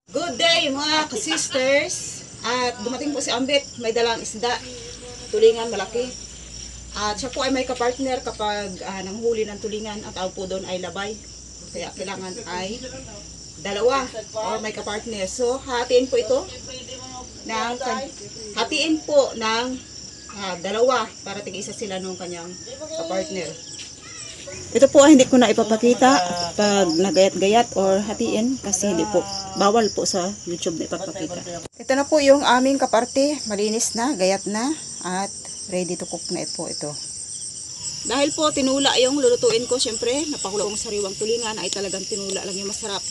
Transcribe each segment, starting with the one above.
Good day mga ka-sisters. At dumating po si Ambit, may dalang isda, tulingan malaki. At siya po ay may kapartner kapag nanghuli ng tulingan. Ang tawag po doon ay labay. Kaya kailangan ay dalawa or may kapartner. So hatiin po ito ng dalawa para tig-isa sila nung kanyang kapartner. Ito po ay hindi ko na ipapakita pag nagayat-gayat or hatiin kasi hindi po, bawal po sa YouTube na ipapakita. Ito na po yung aming kaparte, malinis na, gayat na at ready to cook na po ito. Dahil po tinula yung lulutuin ko, syempre napakulo kong sariwang tulingan ay talagang tinula lang yung masarap.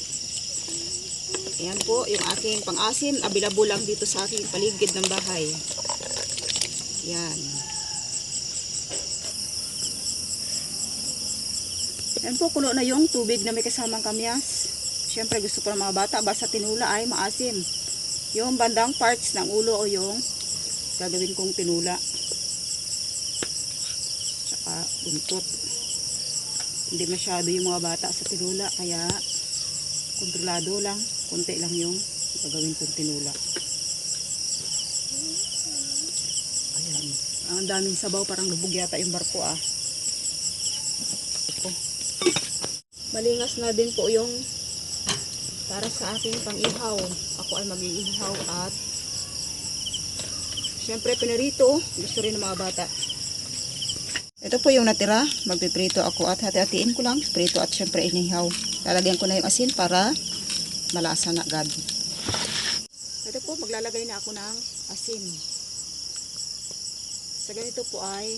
Ayan po yung aking pang-asim, available lang dito sa aking paligid ng bahay. Yan. Yan po, kulo na yung tubig na may kasamang kamyas. Siyempre gusto po ng mga bata, basta tinula ay maasim. Yung bandang parts ng ulo o yung gagawin kong tinula. Tsaka buntot. Hindi masyado yung mga bata sa tinula, kaya kontrolado lang. Kunti lang yung gagawin kong tinula. Ayan. Ang daming sabaw, parang lubog yata yung barko ah. Malingas na din po yung para sa aking pang-ihaw. Ako ay mag-iihaw at syempre pinarito. Gusto rin ng mga bata. Ito po yung natira. Magpiprito ako at hati-hatiin ko lang. Prito at syempre inihaw. Lalagyan ko na yung asin para malasa na agad. Ito po, maglalagay na ako ng asin. Sa ganito po ay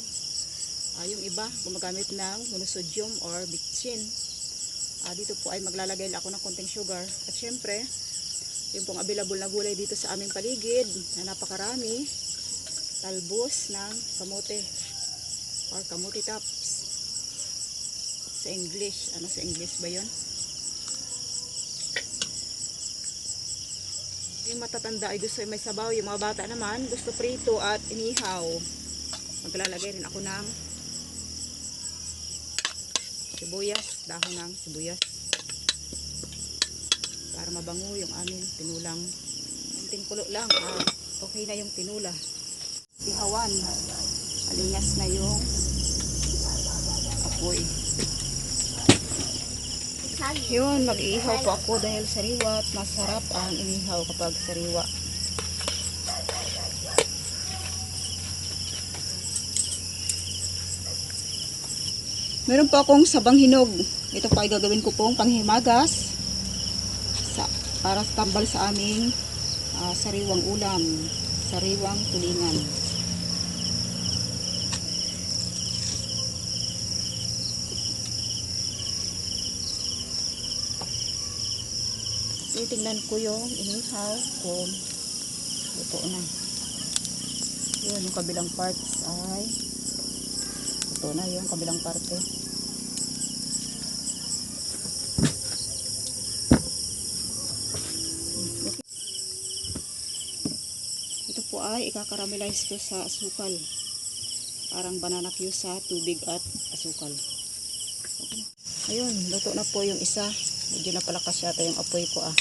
yung iba gumagamit ng monosodium or bitchin. Dito po ay maglalagay ako ng konting sugar. At syempre, yung pong available na gulay dito sa aming paligid na napakarami, talbos ng kamote or kamote tops. Sa English, ano sa English ba yun? Yung matatanda ay gusto may sabaw, yung mga bata naman gusto prito at inihaw. Maglalagay rin ako ng sibuyas, dahon ng sibuyas para mabango yung aming tinulang. Kunting kulo lang at okay na yung tinula. Ihawan, malingas na yung apoy. Yun, mag-iihaw po ako dahil sariwa at masarap ang inihaw kapag sariwa. Meron po akong sabang hinog. Ito po ay gagawin ko pong panghimagas para tambal sa aming sariwang ulam, sariwang tulingan. Titingnan ko yung inihaw kung luto na. Yun, yung kabilang parts ay luto na yung kabilang parte. Ito po ay ika-caramelize ko sa asukal. Parang banana cue sa tubig at asukal. Okay. Ayun, luto na po yung isa. Medyo napalakas yata yung apoy ko ah.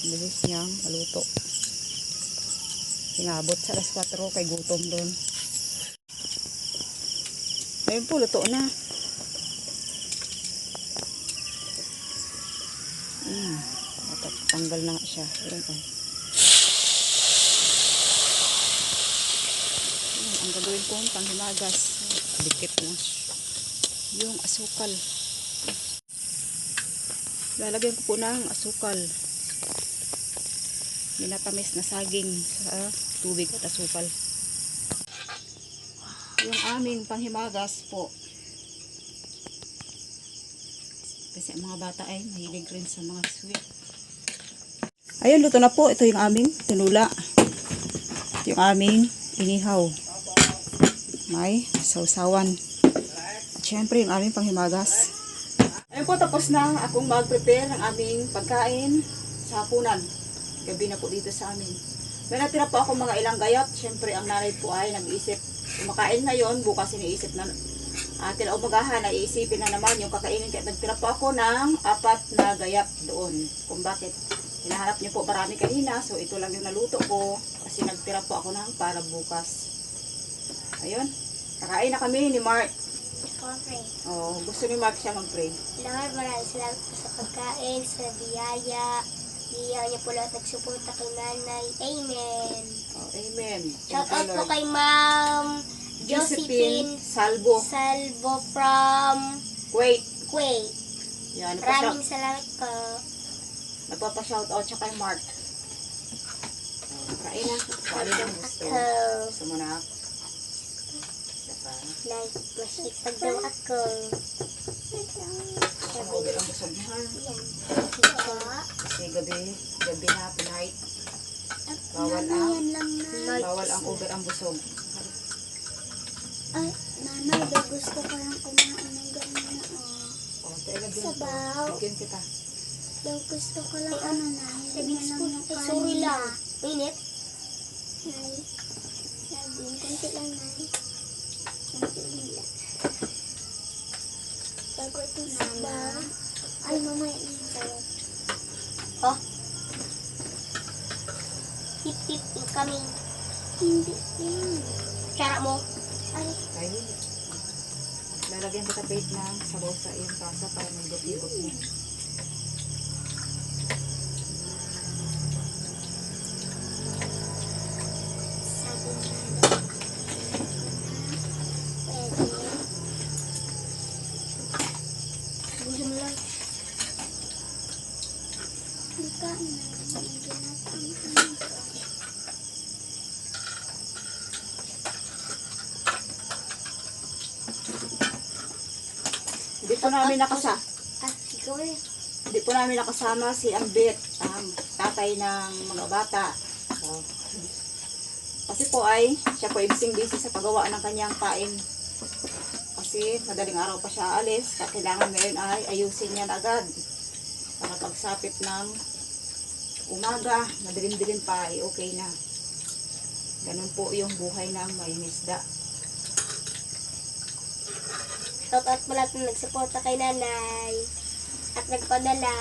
Bilis niyang maluto. Inabot sa alas 4 kay gutom doon. Ayun po, luto na. Tanggal na nga siya. Ayun po. Ang gagawin kong panghimagas. Dikit na yung asukal. Lalagyan ko po ng asukal. Minatamis na saging sa tubig at asukal. Yung aming panghimagas po. Kasi mga bata ay mahilig rin sa mga sweet. Ayun, luto na po. Ito yung aming tinula. Yung aming inihaw. May sausawan. At syempre yung aming panghimagas. Ayun po, tapos na akong mag-prepare ng aming pagkain sa hapunan. Gabi na po dito sa amin. May natira po ako mga ilang gayat. Syempre ang nanay po ay nag-iisip kumakain ngayon. Bukas iniisip na kinaumagahan ay iisipin na naman yung kakainin. Kaya nagtira po ako ng 4 na gayat doon. Kung bakit hinahanap niyo po marami kanina. So ito lang yung naluto ko. Kasi nagtira po ako ng para bukas. Ayun. Kakain na kami ni Mark. Okay. Oh, gusto ni Mark siya mag-pray. Lord, maraming salamat po sa pagkain, sa biyaya. Biyaya niyo po lahat nagsuporta kay nanay. Amen. Oh, amen. Shout Thank you, out po Lord. kay Ma'am Josephine Salvo. Salvo from Wait. Kuwait. Yan, Maraming salamat po. nagpapa-shout out siya kay Mark. Kain na. Kung ano yung gusto. Ako. Gusto mo na. Saka, Like, masipag daw ako. over ang busog mo ha. Yan. Kasi gabi na, tonight. Bawal ang over ang busog. Ay, nanay, daw gusto ko lang kumain ng ganyan. O, tayo din. Sabaw. Bigyan kita. Daw gusto ko lang ano na, hindi Sabi na ko, lang yung ay, sorry kanin. lang. Init? Nay, sabi, konti lang, nay. Konti lang. Bago itong sabaw. Ay, mamaya yung sabaw. Oh. Hip hip incoming. Hindi yan. Tsara mo. Ay, Tayo. Lalagyan kita plate ng sabaw sa iyong tasa para may gut-igot mo. sabi nga. Pwede. Buhin mo lang. Magkain na. Medyo natang Hindi po namin nakasama. Ah, ikaw eh. Hindi po namin nakasama si Ambit, ang tatay ng mga bata. So, kasi po ay, siya po busy sa paggawa ng kanyang pain. Kasi madaling araw pa siya alis, kailangan ngayon ay ayusin niya na agad. Para pagsapit ng umaga, madilim-dilim pa ay okay na. Ganun po yung buhay ng may misda. Shout out mo lahat na nagsuporta kay nanay. At nagpadala.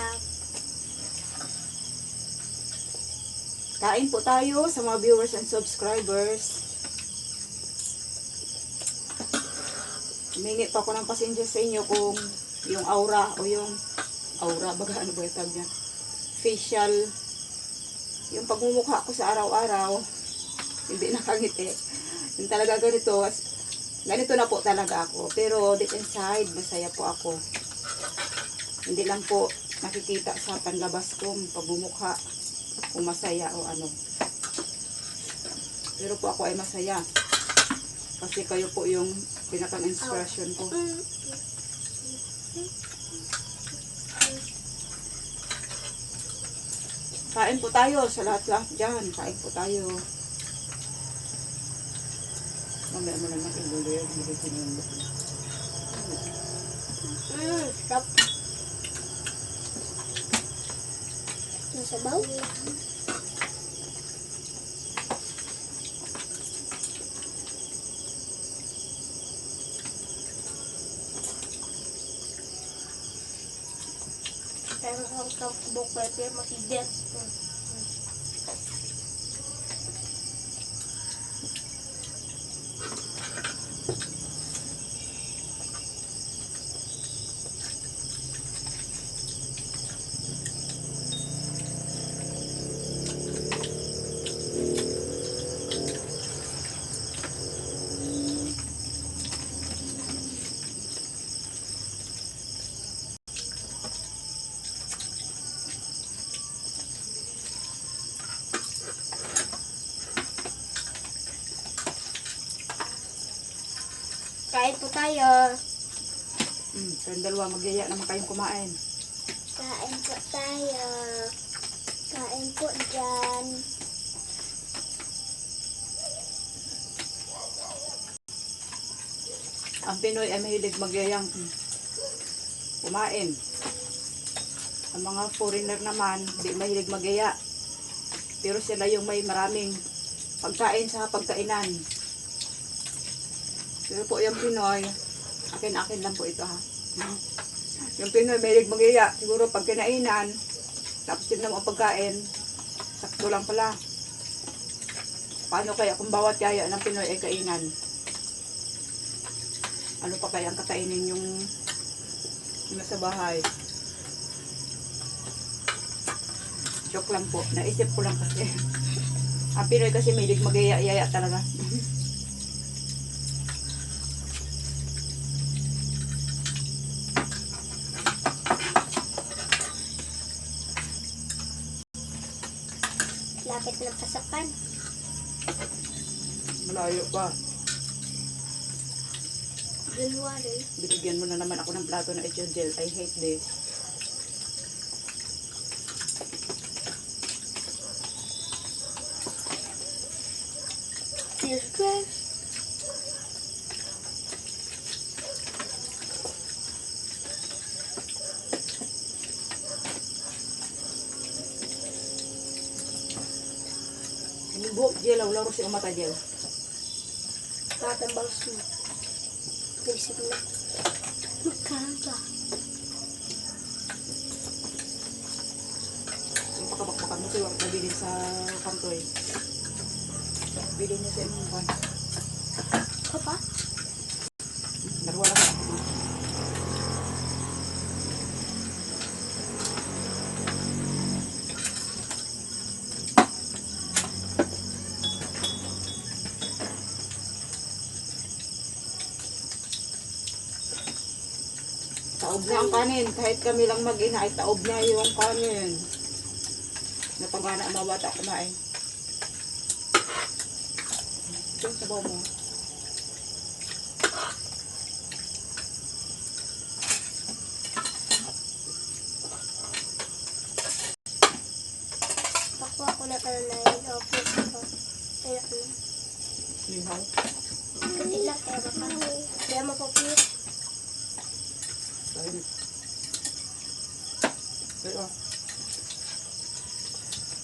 Kain po tayo sa mga viewers and subscribers. Humingi pa ako ng pasensya sa inyo kung yung aura o yung baga ano ba yung tawag niya? Facial, yung pagmumukha ko sa araw-araw, hindi nakangiti. Yung talaga ganito na po talaga ako. Pero deep inside, masaya po ako. Hindi lang po nakikita sa panlabas kong pagmumukha kung masaya o ano. Pero po ako ay masaya. Kasi kayo po yung pinakang inspiration ko. Kain po tayo sa lahat-lahat dyan. Kain po tayo. Mamaya mo lang natin luluyo. Stop. yung sabaw. Pero ang buk pwede makidit. Kain po tayo. Kayong dalawa, magyaya naman kayong kumain. Kain po tayo. Kain po dyan. Ang Pinoy ay mahilig magyayang kumain. Ang mga foreigner naman, hindi mahilig magyaya. Pero sila yung may maraming pagkain sa pagkainan. Pero po yung Pinoy, Akin lang po ito ha. Yung Pinoy, may magiya. Siguro pag kinainan, tapos tignan mo ang pagkain, sakto lang pala. Paano kaya kung bawat yaya ng Pinoy ay kainan? Ano pa kaya ang kakainin yung nasa bahay? Joke lang po. Naisip ko lang kasi. Ang Pinoy kasi may magiya-yaya talaga. Lapit ng pasakan. Malayo pa. January. Binigyan mo na naman ako ng plato na ito gel. I hate this. Children. Ang buhok gel, laro si umata gel. Matambang sweet. Naisip na. Magkaba. Yung pakabakbakan mo sa'yo, nabilin sa kantoy. Bilhin niya sa inyo ba? Ka pa? Narwa lang ako. Taob na ang kanin. Kahit kami lang mag-ina ay taob na yung kanin. Napagana ang mga bata kumain. Ito, sabaw mo. Pakuha ko na kananayin. Okay, ako. Ayun na. Lihaw. Kasi lang, kaya baka. Kaya mapapit. Ayun. Ayun.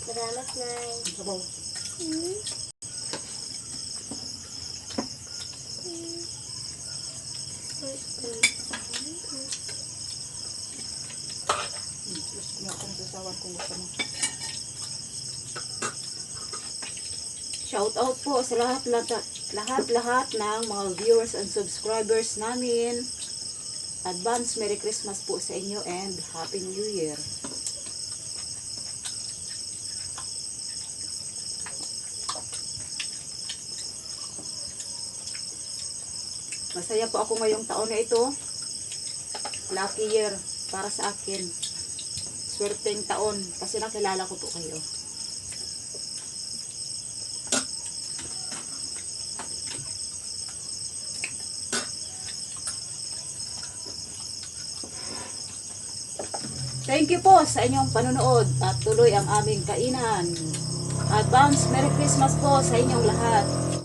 Salamat, Nay. Ang sabaw. Gusto ko na akong sasawan kung gusto mo. Shout out po sa lahat ng mga viewers and subscribers namin. Advance Merry Christmas po sa inyo and Happy New Year. Masaya po ako ngayong taon na ito. Lucky year para sa akin. Swerteng taon kasi nakilala ko po kayo. Thank you po sa inyong panonood at tuloy ang aming kainan. Advance Merry Christmas po sa inyong lahat.